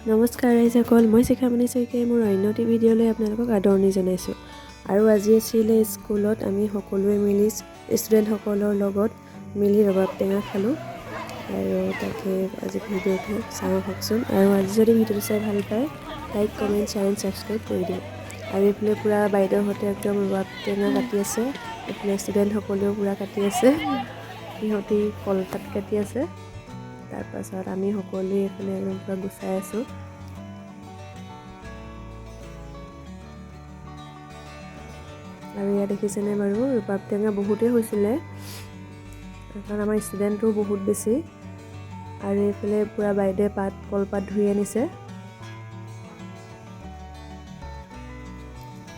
নমস্কাৰ ৰাইজসকল, মই শিখামণি শইকীয়াই মোৰ অন্য এটি ভিডিঅ'লৈ আপোনালোকক আদৰণি জনাইছোঁ। আৰু আজি আছিলে স্কুলত আমি সকলোৱে মিলি ষ্টুডেণ্টসকলৰ লগত মিলি ৰবাব টেঙা খালোঁ। আৰু তাকে আজি ভিডিঅ'টো চাওঁ হওকচোন। আৰু আজি যদি ভিডিঅ'টো চাই ভাল পায়, like, comment, share and subscribe কৰি দিওঁ। আৰু এইফালে পূৰা বাইদেউহঁতে একদম ৰবাব টেঙা কাটি আছে, এইফালে ষ্টুডেণ্টসকলেও পূৰা কাটি আছে, সিহঁতি কলপাত কাটি আছে। তাৰপাছত আমি সকলোৱে এইফালে একদম পূৰা গুচাই আছোঁ। আৰু ইয়াত দেখিছেনে বাৰু, ৰবাব টেঙা বহুতেই হৈছিলে, কাৰণ আমাৰ ষ্টুডেণ্টটো বহুত বেছি। আৰু এইফালে পূৰা বাইদেৱে কলপাত ধুই আনিছে।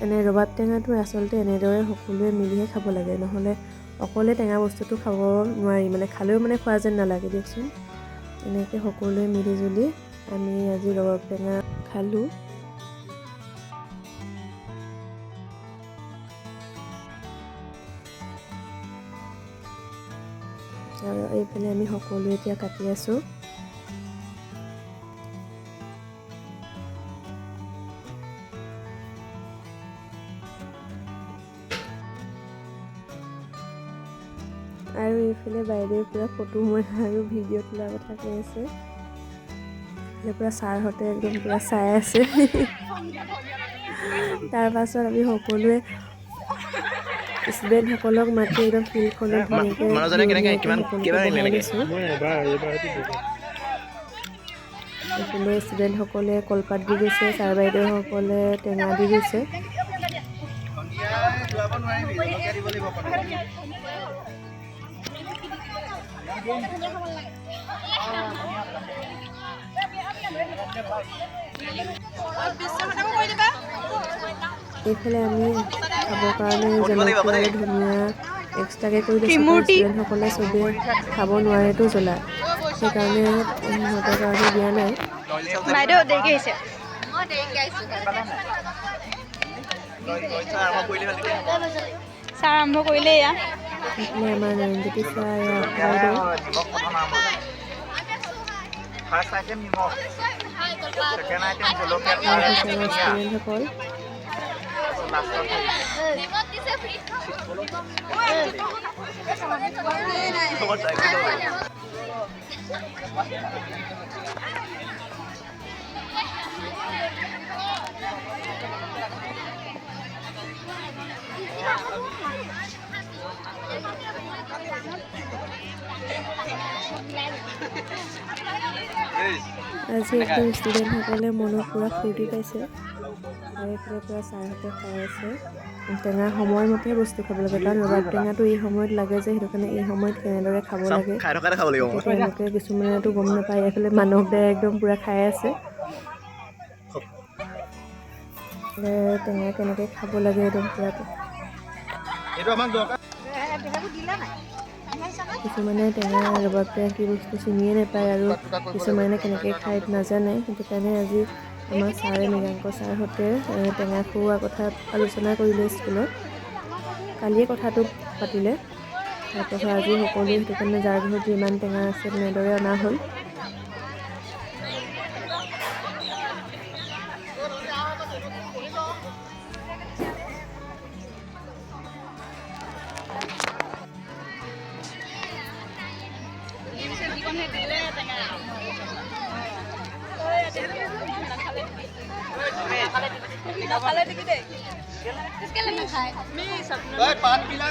এনে ৰবাব টেঙাটো আচলতে এনেদৰে সকলোৱে মিলিহে খাব লাগে, নহ'লে অকলে টেঙা বস্তুটো খাব নোৱাৰি, মানে খালেও মানে খোৱা যেন নালাগে দিয়কচোন। এনেকৈ সকলোৱে মিলি জুলি আমি আজি ৰবাব টেঙা খালোঁ। আৰু এইফালে আমি সকলোৱে এতিয়া কাটি আছোঁ। আৰু এইফালে বাইদেৱে পূৰা ফটো মৰা আৰু ভিডিঅ' তোলাৰ কথা কৈ আছে। পূৰা ছাৰহঁতে একদম পূৰা চাই আছে। তাৰপাছত আমি সকলোৱে ষ্টুডেণ্টসকলক মাতি একদম ফিল্ডখনত ধুনীয়াকৈ লৈছোঁ। এইফালে ষ্টুডেণ্টসকলে কলপাত দি গৈছে, ছাৰ বাইদেউসকলে টেঙা দি গৈছে। এইফালে আমি খাবৰ কাৰণে জলকীয়া আৰু ধনিয়া এক্সট্ৰাকৈ কৰি লৈছোঁ। ষ্টুডেণ্টসকলে চবেই খাব নোৱাৰেতো জ্বলা, সেইকাৰণে সিহঁতৰ কাৰণে দিয়া নাই। ছাৰ আৰম্ভ কৰিলে এয়া। এইফালে আমাৰ নয়নজ্যোতি ছাৰ বাইদেউ। ফাৰ্ষ্ট আইটেম নিমখ, ছেকেণ্ড আইটেম জলকীয়া, ষ্টুডেণ্টসকল আজি একদম ষ্টুডেণ্টসকলে মনত পূৰা ফূৰ্তি পাইছে। আৰু এইফালে পূৰা ছাৰহঁতে খাই আছে। টেঙা সময়মতে বস্তু খাব লাগে, কাৰণ ৰবাব টেঙাটো এই সময়ত লাগে যে, সেইটো কাৰণে এই সময়ত কেনেদৰে খাব লাগে তেওঁলোকে কিছুমানেতো গম নাপায়। এইফালে মানৱ দাই একদম পূৰা খাই আছে। টেঙা কেনেকৈ খাব লাগে একদম পূৰা। কিছুমানে টেঙা ৰবাব টেঙা কি বস্তু চিনিয়ে নাপায়, আৰু কিছুমানে কেনেকৈ খাই নাজানে। সেইটো কাৰণে আজি আমাৰ ছাৰে মৃগাংক ছাৰহঁতে টেঙা খুওৱা কথা আলোচনা কৰিলে স্কুলত। কালিয়ে কথাটো পাতিলে। তাৰপাছত আজি সকলোৱে সেইটো কাৰণে যাৰ ঘৰত যিমান টেঙা আছে তেনেদৰে অনা হ'ল। পাত পিলা